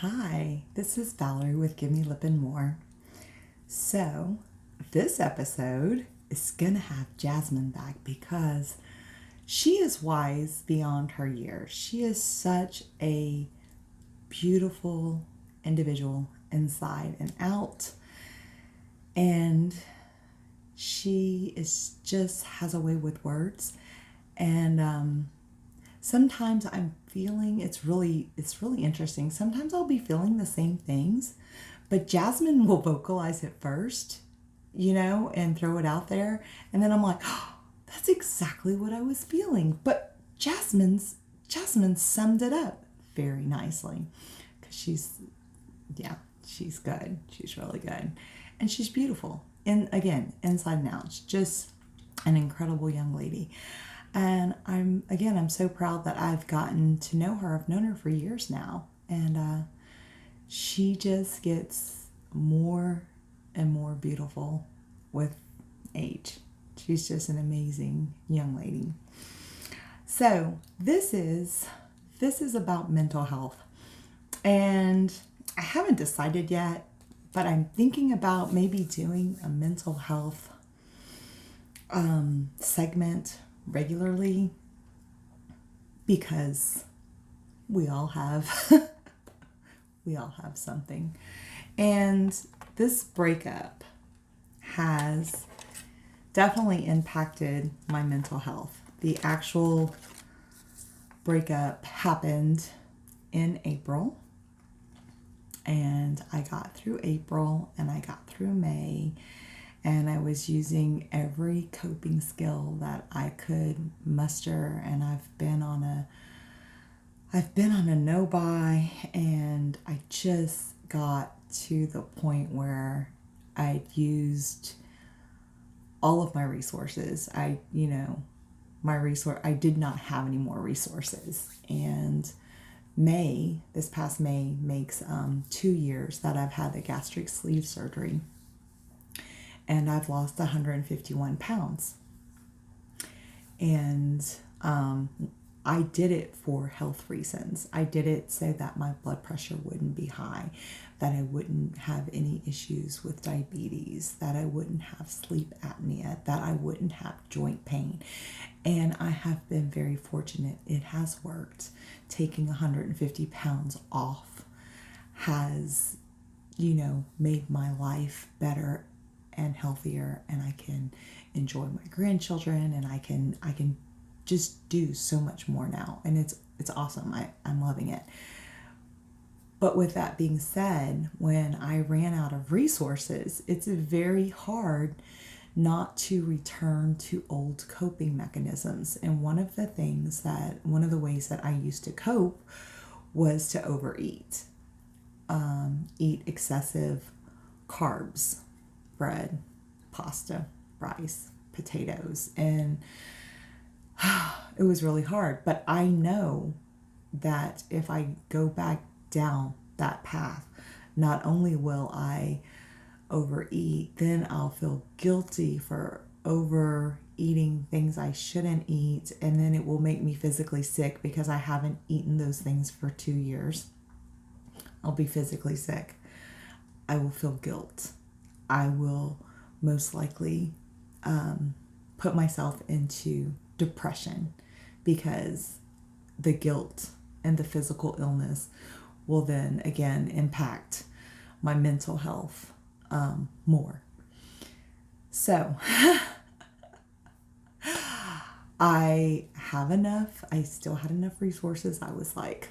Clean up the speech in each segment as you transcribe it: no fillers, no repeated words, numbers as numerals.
Hi, this is Valerie with Give Me Lip and More. So, this episode is gonna have Jasmine back because she is wise beyond her years. She is such a beautiful individual inside and out, and she is just has a way with words. And sometimes I'm feeling it's really interesting. Sometimes I'll be feeling the same things, but Jasmine will vocalize it first, and throw it out there, and then I'm like, oh, that's exactly what I was feeling. But Jasmine summed it up very nicely because she's good. She's really good, and she's beautiful. And again, inside and out, she's just an incredible young lady. And I'm so proud that I've gotten to know her. I've known her for years now. And she just gets more and more beautiful with age. She's just an amazing young lady. So this is about mental health. And I haven't decided yet, but I'm thinking about maybe doing a mental health segment regularly because we all have something. And this breakup has definitely impacted my mental health. The actual breakup happened in April, and I got through April and I got through May, and I was using every coping skill that I could muster. And I've been on a no buy, and I just got to the point where I used all of my resources. I did not have any more resources. And this past May makes 2 years that I've had the gastric sleeve surgery. And I've lost 151 pounds. And I did it for health reasons. I did it so that my blood pressure wouldn't be high, that I wouldn't have any issues with diabetes, that I wouldn't have sleep apnea, that I wouldn't have joint pain. And I have been very fortunate. It has worked. Taking 150 pounds off has, made my life better and healthier, and I can enjoy my grandchildren, and I can just do so much more now, and it's awesome. I'm loving it. But with that being said, when I ran out of resources, it's very hard not to return to old coping mechanisms. And one of the ways that I used to cope was to overeat, eat excessive carbs, bread, pasta, rice, potatoes, and it was really hard. But I know that if I go back down that path, not only will I overeat, then I'll feel guilty for overeating things I shouldn't eat, and then it will make me physically sick because I haven't eaten those things for 2 years. I'll be physically sick. I will feel guilt. I will most likely put myself into depression because the guilt and the physical illness will then again impact my mental health more. So I still had enough resources. I was like,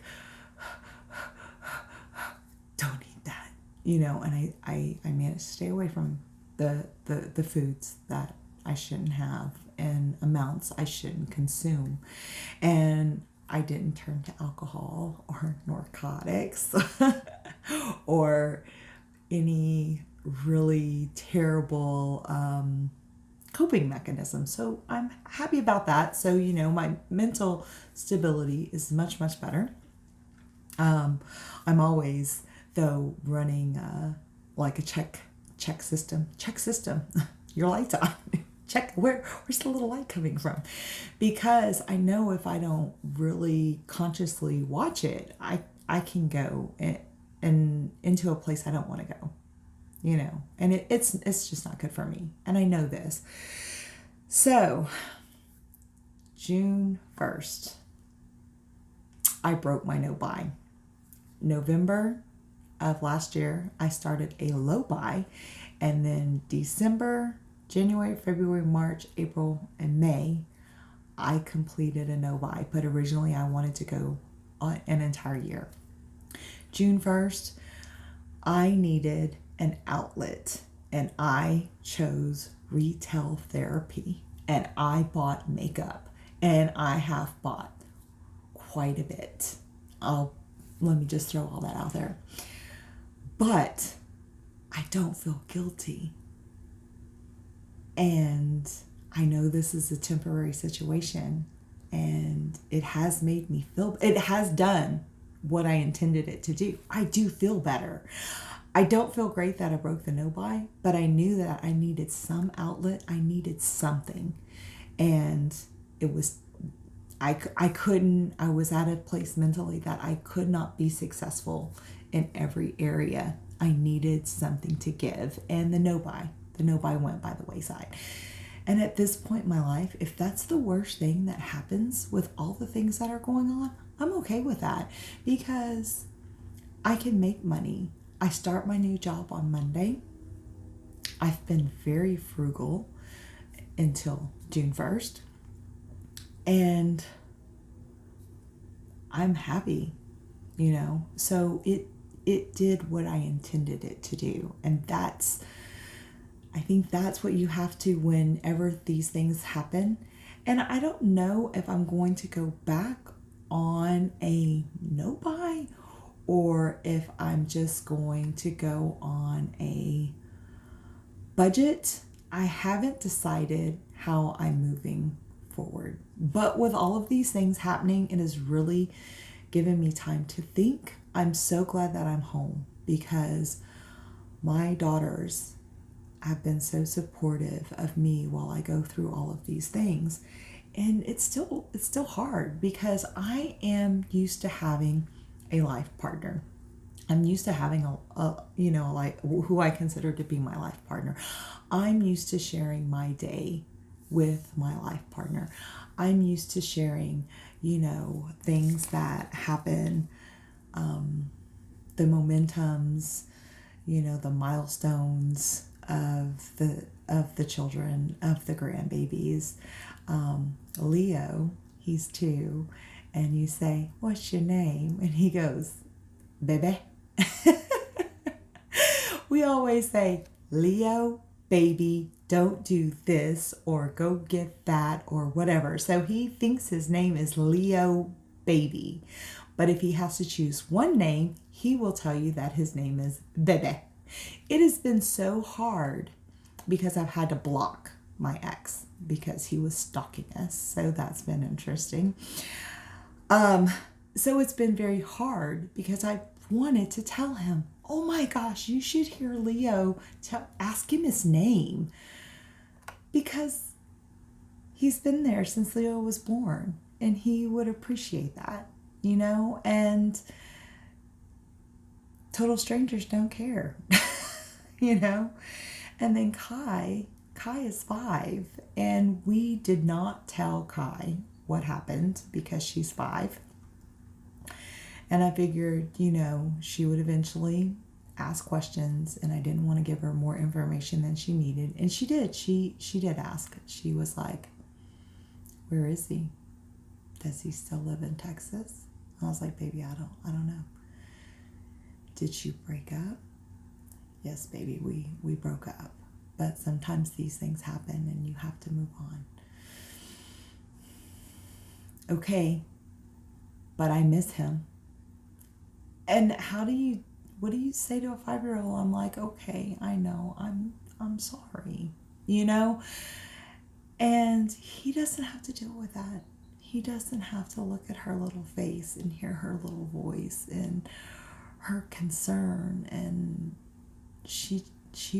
don't eat that, and I managed to stay away from the foods that I shouldn't have and amounts I shouldn't consume. And I didn't turn to alcohol or narcotics or any really terrible coping mechanism. So I'm happy about that. So, my mental stability is much, much better. I'm always, though, running like a check system. Your light's on. Check where's the little light coming from? Because I know if I don't really consciously watch it, I can go and into a place I don't want to go, you know, and it's just not good for me. And I know this. So June 1st, I broke my no buy. November of last year, I started a low buy, and then December, January, February, March, April, and May, I completed a no buy, but originally I wanted to go on an entire year. June 1st, I needed an outlet, and I chose retail therapy, and I bought makeup, and I have bought quite a bit. Let me just throw all that out there. But I don't feel guilty. And I know this is a temporary situation, and it has made me feel, it has done what I intended it to do. I do feel better. I don't feel great that I broke the no buy, but I knew that I needed some outlet. I needed something. And it was, I was at a place mentally that I could not be successful in every area. I needed something to give. And the no buy went by the wayside. And at this point in my life, if that's the worst thing that happens with all the things that are going on, I'm okay with that, because I can make money. I start my new job on Monday. I've been very frugal until June 1st. And I'm happy, you know. So it did what I intended it to do. And I think that's what you have to, whenever these things happen. And I don't know if I'm going to go back on a no buy, or if I'm just going to go on a budget. I haven't decided how I'm moving forward. But with all of these things happening, it has really given me time to think. I'm so glad that I'm home, because my daughters have been so supportive of me while I go through all of these things. And it's still hard, because I am used to having a life partner. I'm used to having like who I consider to be my life partner. I'm used to sharing my day with my life partner. I'm used to sharing, things that happen, the momentums, the milestones of the children, of the grandbabies. Leo, he's 2, and you say, "What's your name?" And he goes, "Bebe." We always say, "Leo, baby, don't do this," or "go get that," or whatever. So he thinks his name is Leo, baby. But if he has to choose one name, he will tell you that his name is Bebe. It has been so hard, because I've had to block my ex because he was stalking us. So that's been interesting. So it's been very hard, because I wanted to tell him, "Oh my gosh, you should hear Leo, ask him his name," because he's been there since Leo was born, and he would appreciate that, and total strangers don't care, And then Kai is 5, and we did not tell Kai what happened, because she's 5. And I figured, she would eventually ask questions, and I didn't want to give her more information than she needed. And she did. She did ask. She was like, "Where is he? Does he still live in Texas?" I was like, "Baby, I don't know." "Did you break up?" "Yes, baby, we broke up. But sometimes these things happen, and you have to move on." "Okay, but I miss him." And what do you say to a 5-year-old? I'm like, "Okay, I know, I'm sorry," And he doesn't have to deal with that. He doesn't have to look at her little face and hear her little voice and her concern. And she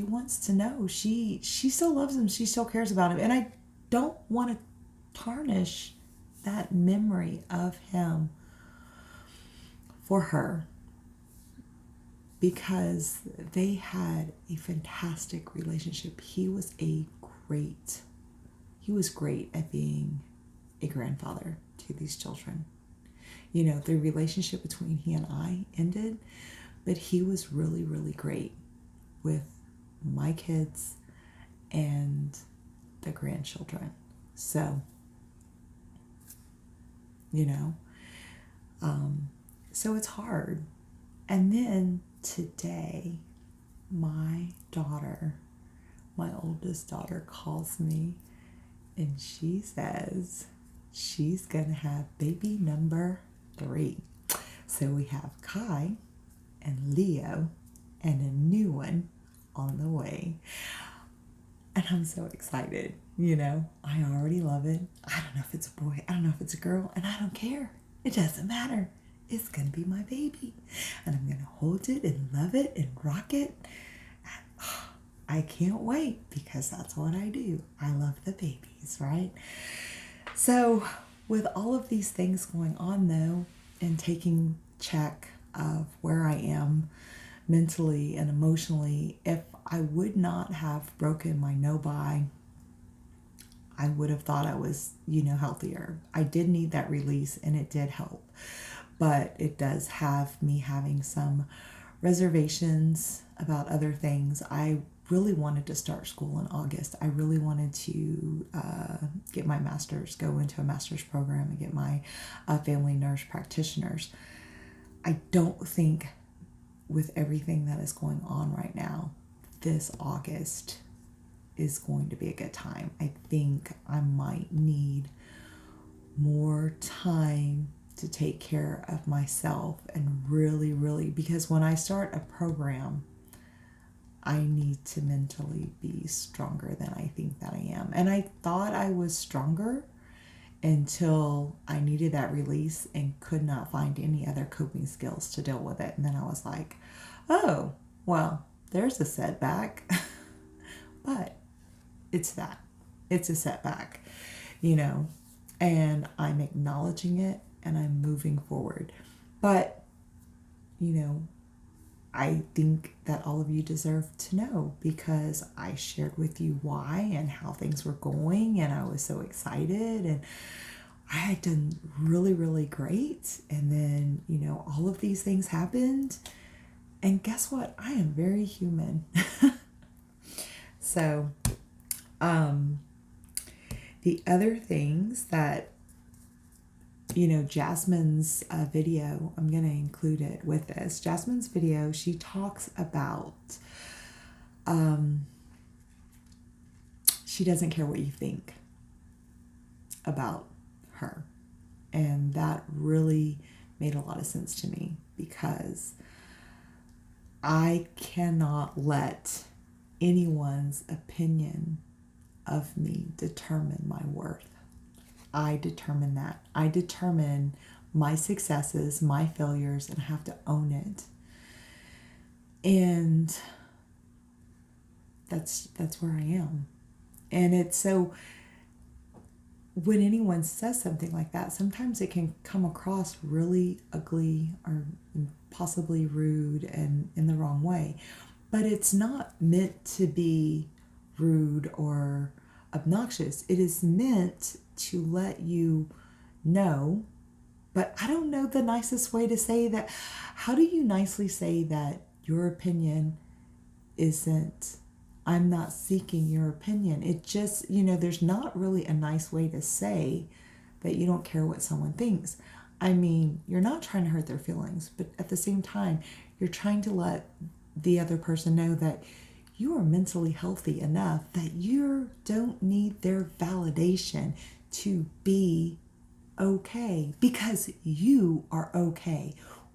wants to know. She still loves him. She still cares about him. And I don't want to tarnish that memory of him for her. because they had a fantastic relationship. He was great at being a grandfather to these children. You know, the relationship between he and I ended, but he was really, really great with my kids and the grandchildren. So, you know, so it's hard. And then today, my oldest daughter calls me and she says she's going to have baby number 3. So we have Kai and Leo and a new one on the way. And I'm so excited, you know. I already love it. I don't know if it's a boy, I don't know if it's a girl, and I don't care. It doesn't matter. It's going to be my baby. And I'm going to hold it and love it and rock it. And, I can't wait because that's what I do. I love the babies, right? So with all of these things going on though, and taking check of where I am mentally and emotionally, if I would not have broken my no-buy, I would have thought I was, healthier. I did need that release and it did help. But it does have me having some reservations about other things. I really wanted to start school in August. I really wanted to get my master's, go into a master's program and get my family nurse practitioners. I don't think with everything that is going on right now, this August is going to be a good time. I think I might need more time to take care of myself and really, because when I start a program, I need to mentally be stronger than I think that I am. And I thought I was stronger until I needed that release and could not find any other coping skills to deal with it. And then I was like, oh, well, there's a setback. But it's a setback, and I'm acknowledging it and I'm moving forward. But, I think that all of you deserve to know because I shared with you why and how things were going, and I was so excited and I had done really, really great. And then, all of these things happened. And guess what? I am very human. So, the other things that, Jasmine's video, I'm going to include it with this. Jasmine's video, she talks about, she doesn't care what you think about her. And that really made a lot of sense to me because I cannot let anyone's opinion of me determine my worth. I determine that. I determine my successes, my failures, and I have to own it. And that's where I am. And it's so, when anyone says something like that, sometimes it can come across really ugly or possibly rude and in the wrong way. But it's not meant to be rude or obnoxious. It is meant to let you know, but I don't know the nicest way to say that. How do you nicely say that your opinion isn't, I'm not seeking your opinion? It just, there's not really a nice way to say that you don't care what someone thinks. I mean, you're not trying to hurt their feelings, but at the same time, you're trying to let the other person know that you are mentally healthy enough that you don't need their validation to be okay, because you are okay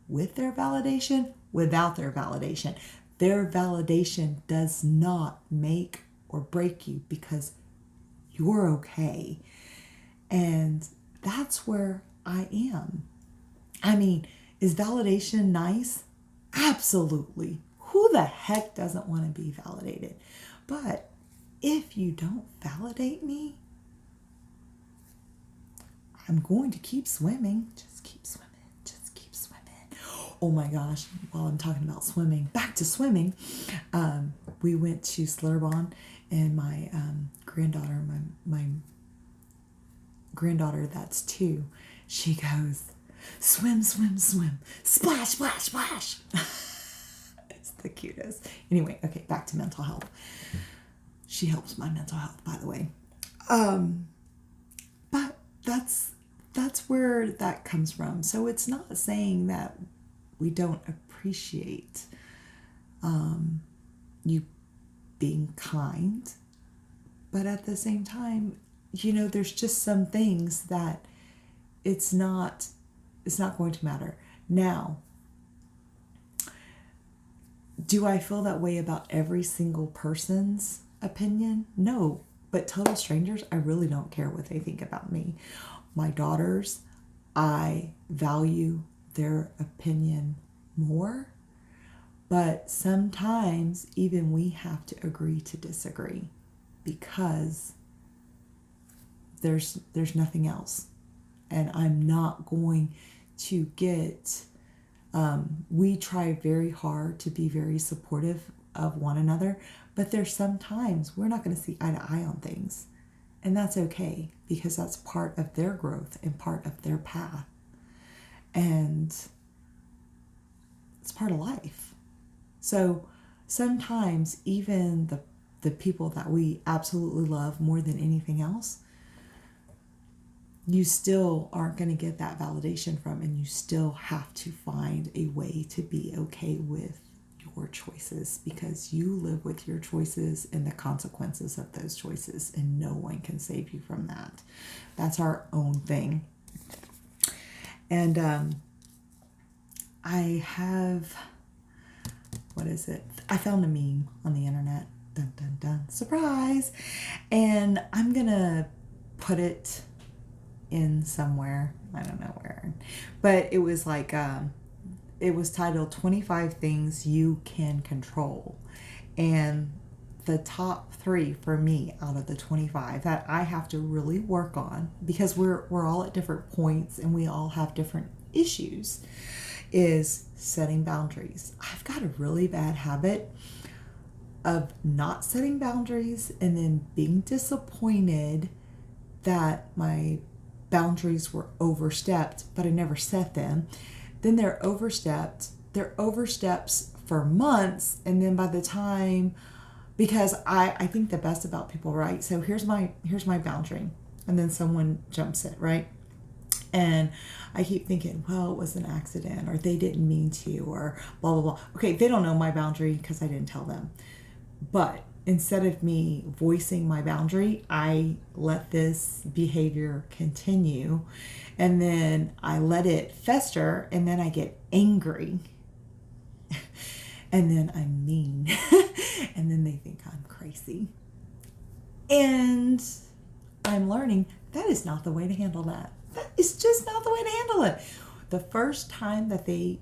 with their validation, without their validation. Their validation does not make or break you because you're okay. And that's where I am. I mean, is validation nice? Absolutely. Who the heck doesn't want to be validated? But if you don't validate me, I'm going to keep swimming. Just keep swimming. Just keep swimming. Oh my gosh, while I'm talking about swimming, back to swimming, we went to Slurrbon, and my granddaughter, my granddaughter that's 2, she goes, swim, swim, swim, splash, splash, splash. It's the cutest. Anyway, okay, back to mental health. She helps my mental health, by the way. But that's where that comes from. So it's not saying that we don't appreciate you being kind, but at the same time, there's just some things that it's not going to matter. Now, do I feel that way about every single person's opinion? No, but total strangers, I really don't care what they think about me. My daughters, I value their opinion more, but sometimes even we have to agree to disagree because there's nothing else. And I'm not going to get, we try very hard to be very supportive of one another, but there's sometimes we're not going to see eye to eye on things. And that's okay, because that's part of their growth and part of their path. And it's part of life. So sometimes even the people that we absolutely love more than anything else, you still aren't going to get that validation from, and you still have to find a way to be okay with your choices, because you live with your choices and the consequences of those choices, and no one can save you from that. That's our own thing. And I have, what is it? I found a meme on the internet. Dun, dun, dun. Surprise! And I'm going to put it in somewhere. I don't know where. But it was like, it was titled 25 Things You Can Control. And the top 3 for me out of the 25 that I have to really work on, because we're all at different points and we all have different issues, is setting boundaries. I've got a really bad habit of not setting boundaries and then being disappointed that my boundaries were overstepped, but I never set them. Then they're overstepped. They're oversteps for months, and then by the time, because I think the best about people, right? So here's my boundary, and then someone jumps it, right? And I keep thinking, well, it was an accident, or they didn't mean to, or blah, blah, blah. Okay, they don't know my boundary because I didn't tell them. But instead of me voicing my boundary, I let this behavior continue, and then I let it fester, and then I get angry, and then I'm mean, and then they think I'm crazy. And I'm learning that is not the way to handle that. That is just not the way to handle it. The first time that they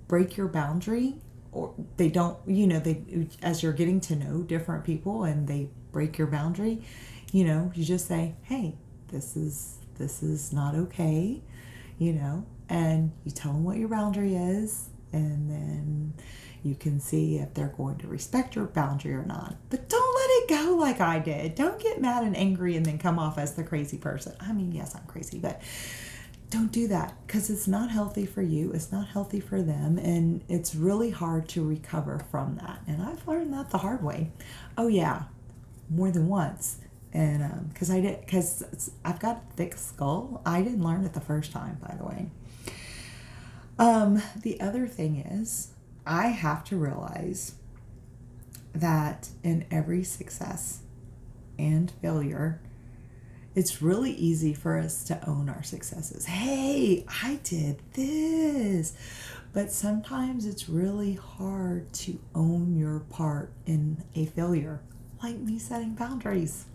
break your boundary, or they don't, they, as you're getting to know different people and they break your boundary, you just say, hey, this is not okay, and you tell them what your boundary is, and then you can see if they're going to respect your boundary or not. But don't let it go like I did. Don't get mad and angry and then come off as the crazy person. I mean, yes, I'm crazy, but don't do that, because it's not healthy for you. It's not healthy for them. And it's really hard to recover from that. And I've learned that the hard way. Oh yeah, more than once. And because I've got a thick skull. I didn't learn it the first time, by the way. The other thing is, I have to realize that in every success and failure, it's really easy for us to own our successes. Hey, I did this. But sometimes it's really hard to own your part in a failure, like me setting boundaries.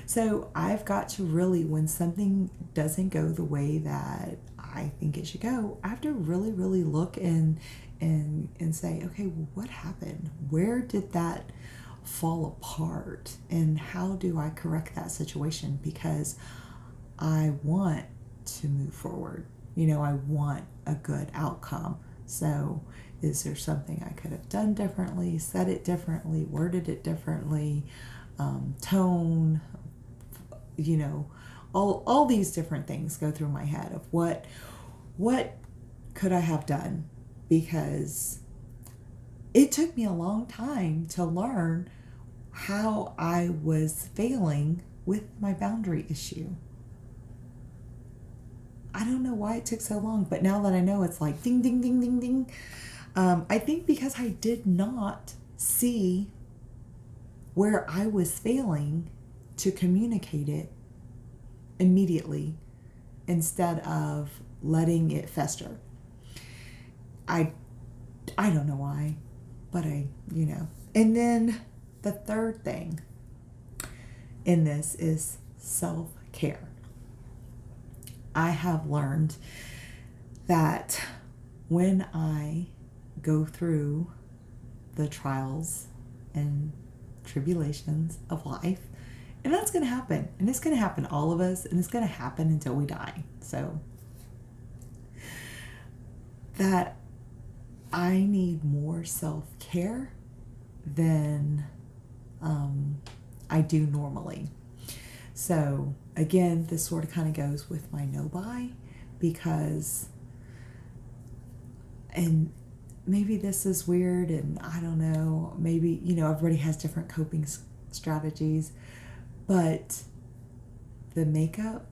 So I've got to really, when something doesn't go the way that I think it should go, I have to really, really look and say, okay, well, what happened? Where did that fall apart? And how do I correct that situation? Because I want to move forward. I want a good outcome. So is there something I could have done differently, said it differently, worded it differently, tone, all these different things go through my head of what could I have done? Because it took me a long time to learn how I was failing with my boundary issue. I don't know why it took so long, but now that I know, it's like ding, ding, ding, ding, ding. I think because I did not see where I was failing to communicate it immediately instead of letting it fester. I don't know why, but And then the third thing in this is self-care. I have learned that when I go through the trials and tribulations of life, and that's going to happen, and it's going to happen to all of us, and it's going to happen until we die. So that I need more self-care than I do normally. So again, this sort of kind of goes with my no-buy, because, and maybe this is weird, and I don't know, maybe, everybody has different coping strategies, but the makeup,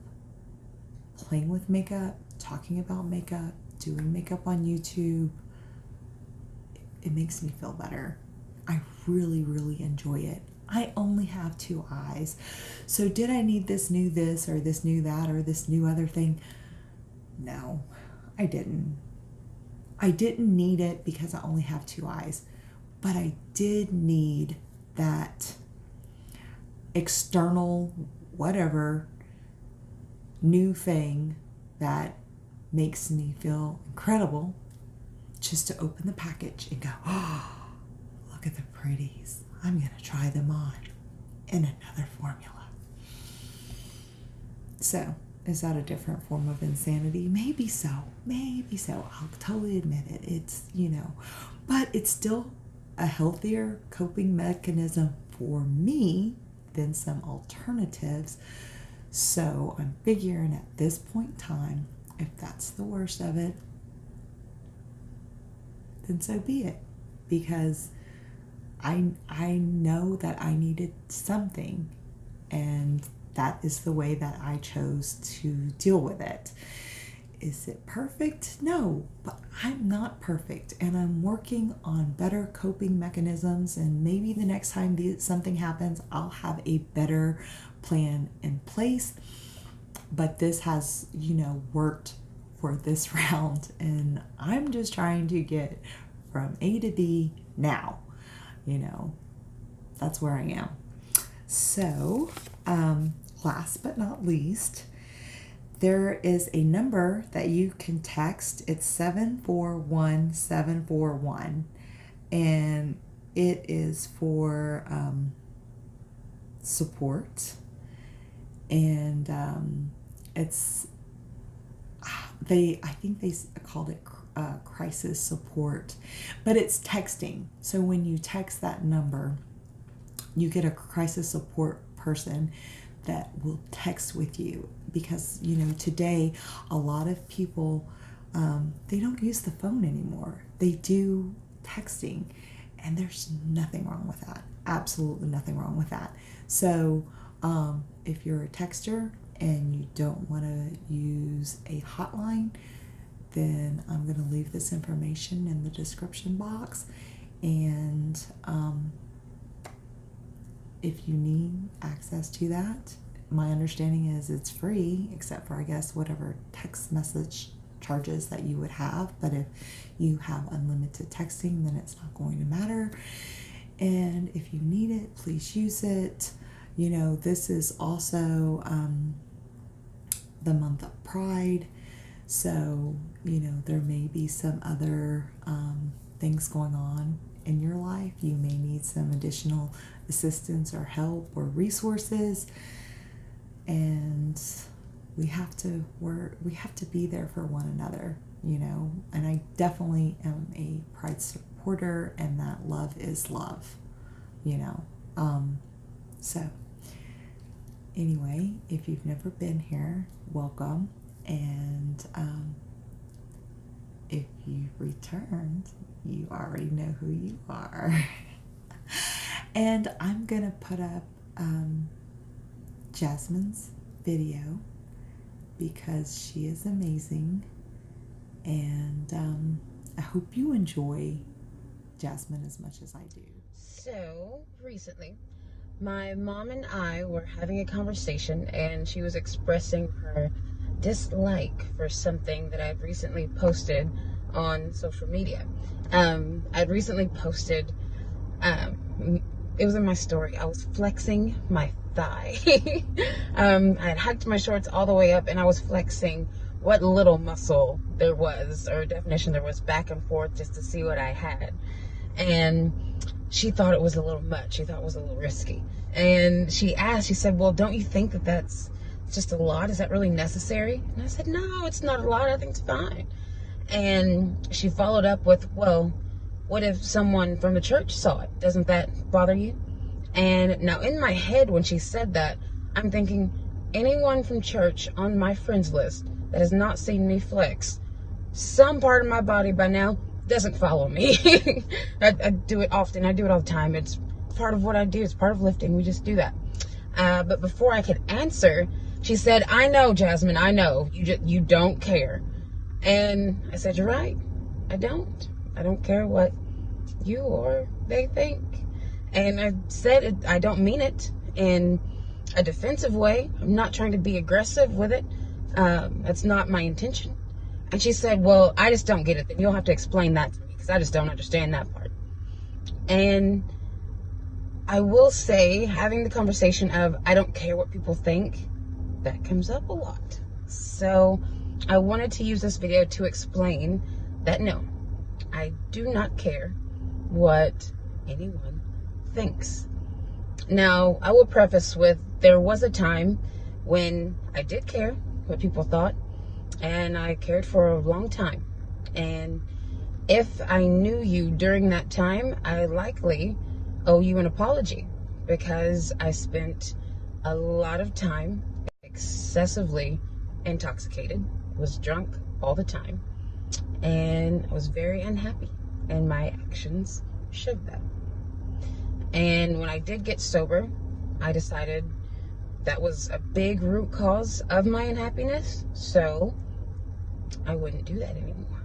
playing with makeup, talking about makeup, doing makeup on YouTube, it makes me feel better. I really, really enjoy it. I only have 2 eyes. So did I need this new this or this new that or this new other thing? No, I didn't. I didn't need it because I only have 2 eyes. But I did need that external, whatever, new thing that makes me feel incredible, just to open the package and go, oh, look at the pretties. I'm going to try them on in another formula. So, is that a different form of insanity? Maybe so. Maybe so. I'll totally admit it. It's, but it's still a healthier coping mechanism for me than some alternatives. So, I'm figuring at this point in time, if that's the worst of it, then so be it. Because I know that I needed something, and that is the way that I chose to deal with it. Is it perfect? No, but I'm not perfect, and I'm working on better coping mechanisms, and maybe the next time something happens, I'll have a better plan in place. But this has, worked for this round, and I'm just trying to get from A to B now. That's where I am. So, last but not least, there is a number that you can text. It's 741-741, and it is for support, and I think they called it crisis support, but it's texting. So when you text that number, you get a crisis support person that will text with you, because today a lot of people they don't use the phone anymore. They do texting, and there's nothing wrong with that. Absolutely nothing wrong with that. So if you're a texter and you don't want to use a hotline, then I'm going to leave this information in the description box. And if you need access to that, my understanding is it's free, except for, I guess, whatever text message charges that you would have. But if you have unlimited texting, then it's not going to matter. And if you need it, please use it. This is also the month of Pride. So, there may be some other things going on in your life. You may need some additional assistance or help or resources. And we have to be there for one another, and I definitely am a Pride supporter, and that love is love, so anyway, if you've never been here, welcome, and if you've returned, you already know who you are. And I'm gonna put up Jasmine's video because she is amazing, and I hope you enjoy Jasmine as much as I do. So recently, my mom and I were having a conversation, and she was expressing her dislike for something that I'd recently posted on social media. I'd recently posted, it was in my story, I was flexing my thigh. I had hiked my shorts all the way up, and I was flexing what little muscle there was, or definition there was, back and forth just to see what I had. And she thought it was a little much. She thought it was a little risky. And she said, well, don't you think that that's just a lot? Is that really necessary? And I said, no, it's not a lot. I think it's fine. And she followed up with, well, what if someone from the church saw it? Doesn't that bother you? And now in my head, when she said that, I'm thinking, anyone from church on my friends list that has not seen me flex some part of my body by now doesn't follow me. I do it often. I do it all the time. It's part of what I do. It's part of lifting. We just do that. But before I could answer, she said, I know, Jasmine, I know. You don't care. And I said, you're right. I don't care what you or they think. And I said, I don't mean it in a defensive way. I'm not trying to be aggressive with it. That's not my intention. And she said, well, I just don't get it. Then you'll have to explain that to me, because I just don't understand that part. And I will say, having the conversation of, I don't care what people think, that comes up a lot. So I wanted to use this video to explain that no, I do not care what anyone thinks. Now, I will preface with, there was a time when I did care what people thought, and I cared for a long time. And if I knew you during that time, I likely owe you an apology, because I spent a lot of time excessively intoxicated, was drunk all the time, and I was very unhappy, and my actions showed that. And when I did get sober, I decided that was a big root cause of my unhappiness, so I wouldn't do that anymore.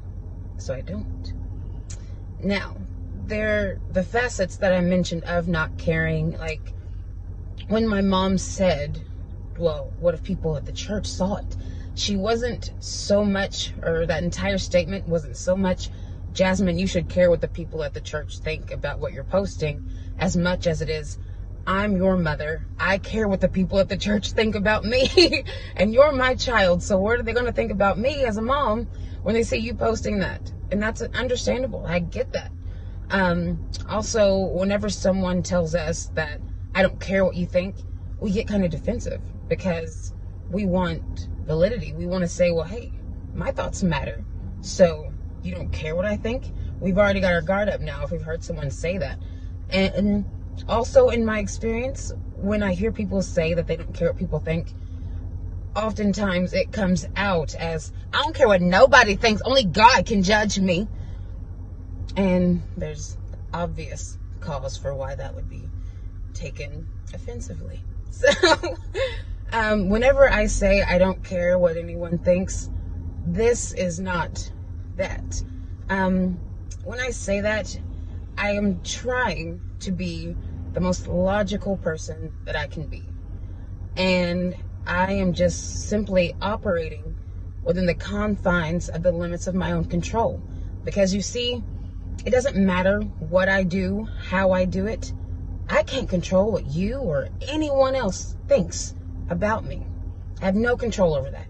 So I don't. Now, the facets that I mentioned of not caring, like when my mom said, well, what if people at the church saw it? She wasn't so much, or that entire statement wasn't so much, Jasmine, you should care what the people at the church think about what you're posting, as much as it is, I'm your mother. I care what the people at the church think about me. And you're my child. So what are they going to think about me as a mom when they see you posting that? And that's understandable. I get that. Also, whenever someone tells us that I don't care what you think, we get kind of defensive, because we want validity. We want to say, well, hey, my thoughts matter. So you don't care what I think? We've already got our guard up now if we've heard someone say that. And also, in my experience, when I hear people say that they don't care what people think, oftentimes it comes out as, I don't care what nobody thinks, only God can judge me. And there's obvious cause for why that would be taken offensively. So, whenever I say I don't care what anyone thinks, this is not that. When I say that, I am trying to be the most logical person that I can be. And I am just simply operating within the confines of the limits of my own control. Because you see, it doesn't matter what I do, how I do it. I can't control what you or anyone else thinks about me. I have no control over that.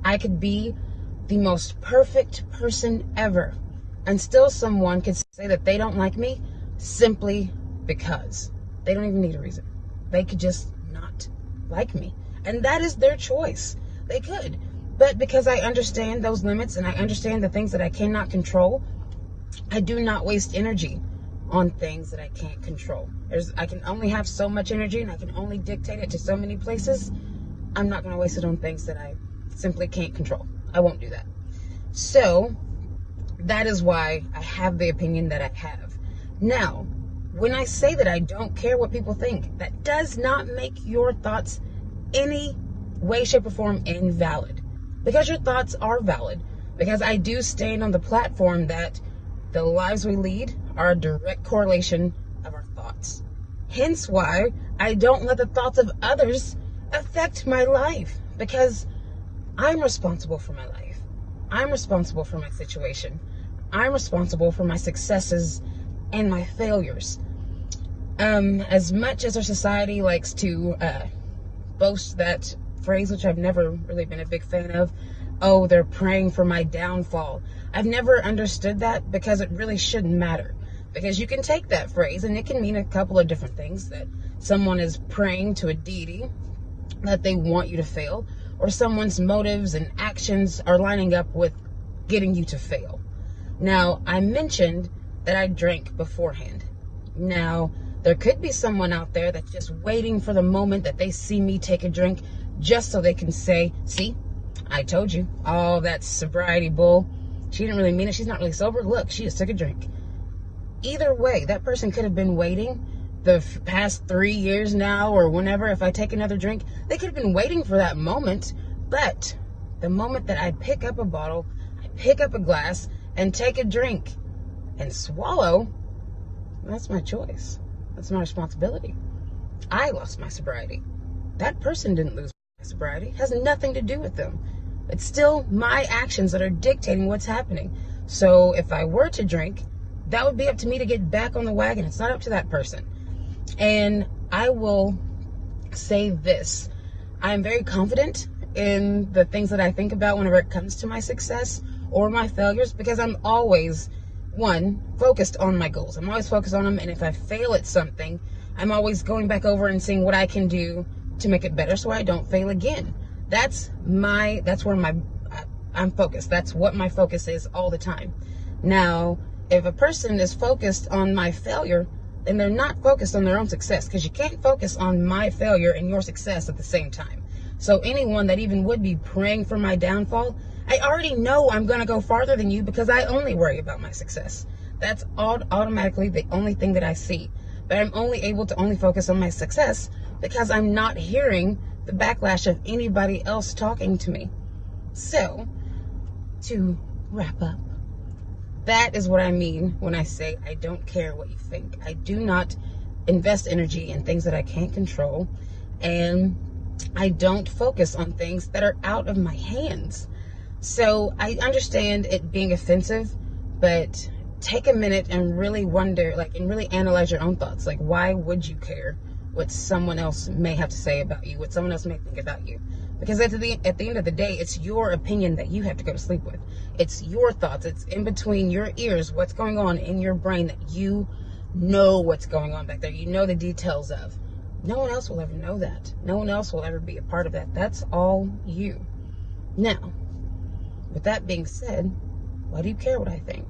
I could be the most perfect person ever, and still someone could say that they don't like me simply because. They don't even need a reason. They could just not like me. And that is their choice. They could. But because I understand those limits and I understand the things that I cannot control, I do not waste energy on things that I can't control. I can only have so much energy and I can only dictate it to so many places. I'm not going to waste it on things that I simply can't control. I won't do that. So that is why I have the opinion that I have. Now, when I say that I don't care what people think, that does not make your thoughts any way, shape, or form invalid. Because your thoughts are valid. Because I do stand on the platform that the lives we lead are a direct correlation of our thoughts. Hence why I don't let the thoughts of others affect my life. Because I'm responsible for my life. I'm responsible for my situation. I'm responsible for my successes and my failures. As much as our society likes to boast that phrase, which I've never really been a big fan of, oh, they're praying for my downfall. I've never understood that because it really shouldn't matter. Because you can take that phrase and it can mean a couple of different things. That someone is praying to a deity that they want you to fail, or someone's motives and actions are lining up with getting you to fail. Now, I mentioned that I drank beforehand. Now, there could be someone out there that's just waiting for the moment that they see me take a drink just so they can say, see, I told you, all that sobriety bull. She didn't really mean it. She's not really sober. Look, she just took a drink. Either way, that person could have been waiting the past 3 years now or whenever. If I take another drink, they could have been waiting for that moment. But the moment that I pick up a bottle, I pick up a glass and take a drink and swallow, that's my choice. That's my responsibility. I lost my sobriety. That person didn't lose my sobriety. It has nothing to do with them. It's still my actions that are dictating what's happening. So if I were to drink, that would be up to me to get back on the wagon. It's not up to that person. And I will say this. I am very confident in the things that I think about whenever it comes to my success or my failures, because I'm always, one, focused on my goals. I'm always focused on them. And if I fail at something, I'm always going back over and seeing what I can do to make it better so I don't fail again. That's where I'm focused. That's what my focus is all the time. Now, if a person is focused on my failure, then they're not focused on their own success, because you can't focus on my failure and your success at the same time. So anyone that even would be praying for my downfall, I already know I'm going to go farther than you because I only worry about my success. That's automatically the only thing that I see. But I'm only able to only focus on my success because I'm not hearing the backlash of anybody else talking to me. So, to wrap up, that is what I mean when I say I don't care what you think. I do not invest energy in things that I can't control, and I don't focus on things that are out of my hands. So I understand it being offensive, but take a minute and really wonder, and really analyze your own thoughts. Why would you care what someone else may have to say about you, what someone else may think about you? Because at the end of the day, it's your opinion that you have to go to sleep with. It's your thoughts. It's in between your ears, what's going on in your brain, that you know what's going on back there. You know the details of. No one else will ever know that. No one else will ever be a part of that. That's all you. Now, with that being said, why do you care what I think?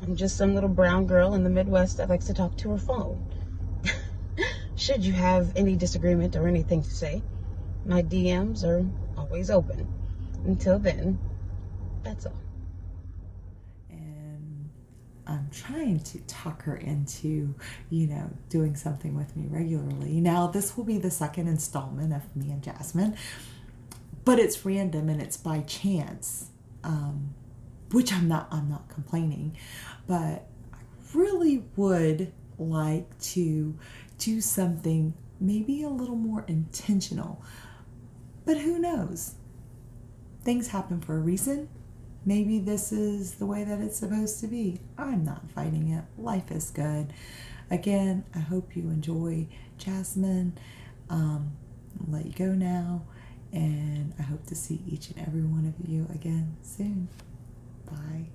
I'm just some little brown girl in the Midwest that likes to talk to her phone. Should you have any disagreement or anything to say, my DMs are always open. Until then, that's all. And I'm trying to talk her into, doing something with me regularly. Now, this will be the second installment of me and Jasmine, but it's random and it's by chance, which I'm not complaining, but I really would like to do something maybe a little more intentional. But who knows? Things happen for a reason. Maybe this is the way that it's supposed to be. I'm not fighting it. Life is good. Again, I hope you enjoy Jasmine. I'll let you go now. And I hope to see each and every one of you again soon. Bye.